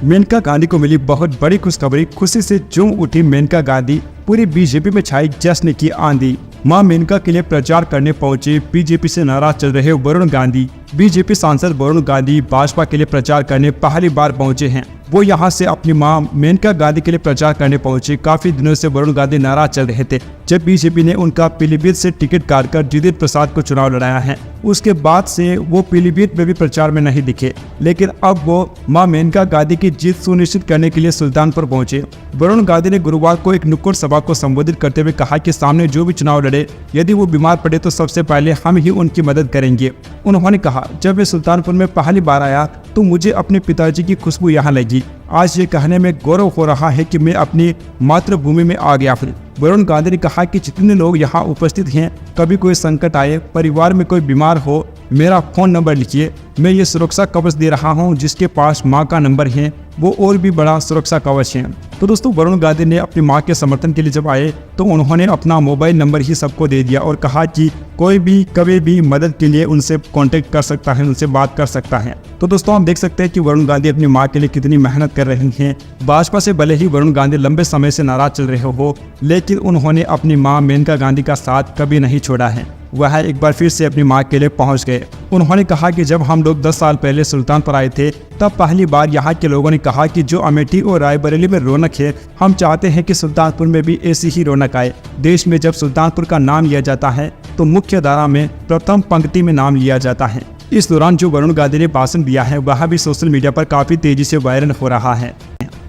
मेनका गांधी को मिली बहुत बड़ी खुशखबरी, खुशी से झूम उठी मेनका गांधी। पूरी बीजेपी में छाई जश्न की आंधी। मां मेनका के लिए प्रचार करने पहुंचे बीजेपी से नाराज चल रहे वरुण गांधी। बीजेपी सांसद वरुण गांधी भाजपा के लिए प्रचार करने पहली बार पहुंचे हैं। वो यहां से अपनी मां मेनका गांधी के लिए प्रचार करने पहुंचे। काफी दिनों से वरुण गांधी नाराज चल रहे थे। जब बीजेपी ने उनका पीलीभीत से टिकट काटकर जितेंद्र प्रसाद को चुनाव लड़ाया है, उसके बाद से वो पीलीभीत में भी प्रचार में नहीं दिखे। लेकिन अब वो मां मेनका गांधी की जीत सुनिश्चित करने के लिए सुल्तानपुर पहुंचे। वरुण गांधी ने गुरुवार को एक नुक्कड़ सभा को संबोधित करते हुए कहा कि सामने जो भी चुनाव लड़े, यदि वो बीमार पड़े तो सबसे पहले हम ही उनकी मदद करेंगे। उन्होंने कहा, जब मैं सुल्तानपुर में पहली बार आया तो मुझे अपने पिताजी की खुशबू यहाँ लगी। आज ये कहने में गौरव हो रहा है कि मैं अपनी मातृभूमि में आ गया हूँ। वरुण गांधी ने कहा कि जितने लोग यहाँ उपस्थित हैं, कभी कोई संकट आए, परिवार में कोई बीमार हो, मेरा फोन नंबर लिखिए। मैं ये सुरक्षा कवच दे रहा हूँ। जिसके पास माँ का नंबर है वो और भी बड़ा सुरक्षा कवच है। तो दोस्तों, वरुण गांधी ने अपनी मां के समर्थन के लिए जब आए तो उन्होंने अपना मोबाइल नंबर ही सबको दे दिया और कहा कि कोई भी कभी भी मदद के लिए उनसे कांटेक्ट कर सकता है, उनसे बात कर सकता है। तो दोस्तों, हम देख सकते हैं कि वरुण गांधी अपनी मां के लिए कितनी मेहनत कर रहे हैं। भाजपा से भले ही वरुण गांधी लंबे समय से नाराज चल रहे हो, लेकिन उन्होंने अपनी मां मेनका गांधी का साथ कभी नहीं छोड़ा है। वह एक बार फिर से अपनी मां के लिए पहुंच गए। उन्होंने कहा कि जब हम लोग 10 साल पहले सुल्तानपुर आए थे, तब पहली बार यहाँ के लोगों ने कहा कि जो अमेठी और रायबरेली में रौनक है, हम चाहते हैं कि सुल्तानपुर में भी ऐसी ही रौनक आए। देश में जब सुल्तानपुर का नाम लिया जाता है तो मुख्य धारा में प्रथम पंक्ति में नाम लिया जाता है। इस दौरान जो वरुण गांधी ने भाषण दिया है वह भी सोशल मीडिया पर काफी तेजी से वायरल हो रहा है।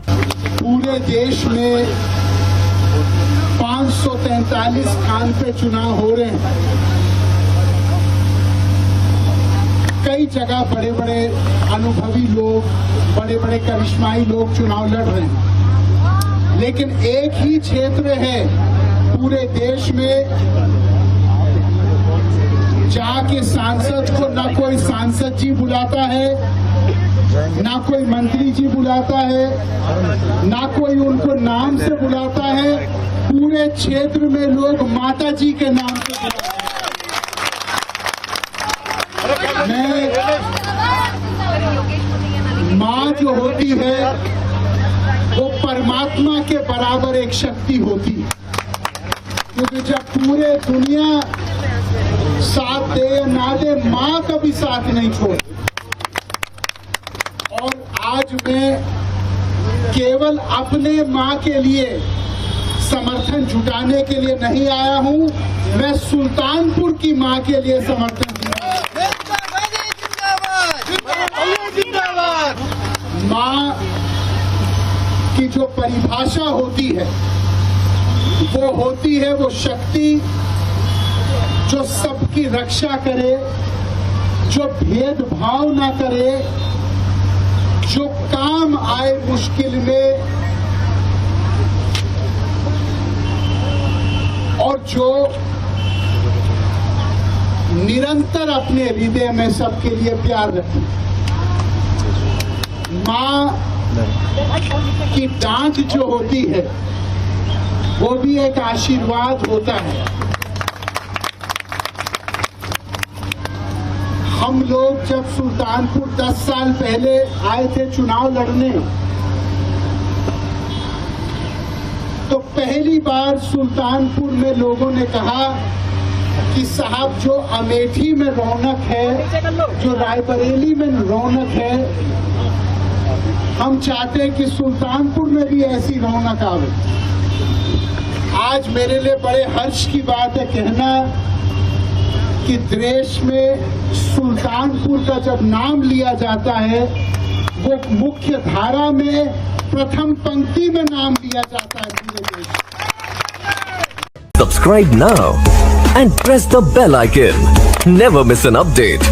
पूरे देश में 543 स्थान पे चुनाव हो रहे हैं। कई जगह बड़े बड़े अनुभवी लोग, बड़े बड़े करिश्माई लोग चुनाव लड़ रहे हैं, लेकिन एक ही क्षेत्र है पूरे देश में जाके सांसद को ना कोई सांसद जी बुलाता है, ना कोई मंत्री जी बुलाता है, ना कोई उनको नाम से बुलाता है। पूरे क्षेत्र में लोग माता जी के नाम से बुलाते हैं। माँ जो होती है वो परमात्मा के बराबर एक शक्ति होती है, क्योंकि जब पूरे दुनिया साथ दे या ना दे, माँ कभी साथ नहीं छोड़ती। और आज मैं केवल अपने माँ के लिए समर्थन जुटाने के लिए नहीं आया हूँ, मैं सुल्तानपुर की माँ के लिए समर्थन माँ की जो परिभाषा होती है वो होती है वो शक्ति जो सबकी रक्षा करे, जो भेदभाव ना करे, जो काम आए मुश्किल में, और जो निरंतर अपने हृदय में सबके लिए प्यार रखे। माँ की डांट जो होती है वो भी एक आशीर्वाद होता है। हम लोग जब सुल्तानपुर 10 साल पहले आए थे चुनाव लड़ने, तो पहली बार सुल्तानपुर में लोगों ने कहा कि साहब, जो अमेठी में रौनक है, जो रायबरेली में रौनक है, हम चाहते हैं कि सुल्तानपुर में भी ऐसी रौनक आवे। आज मेरे लिए बड़े हर्ष की बात है कहना कि देश में सुल्तानपुर का जब नाम लिया जाता है वो मुख्य धारा में प्रथम पंक्ति में नाम लिया जाता है पूरे देश। Subscribe now and press the bell icon. Never miss an update.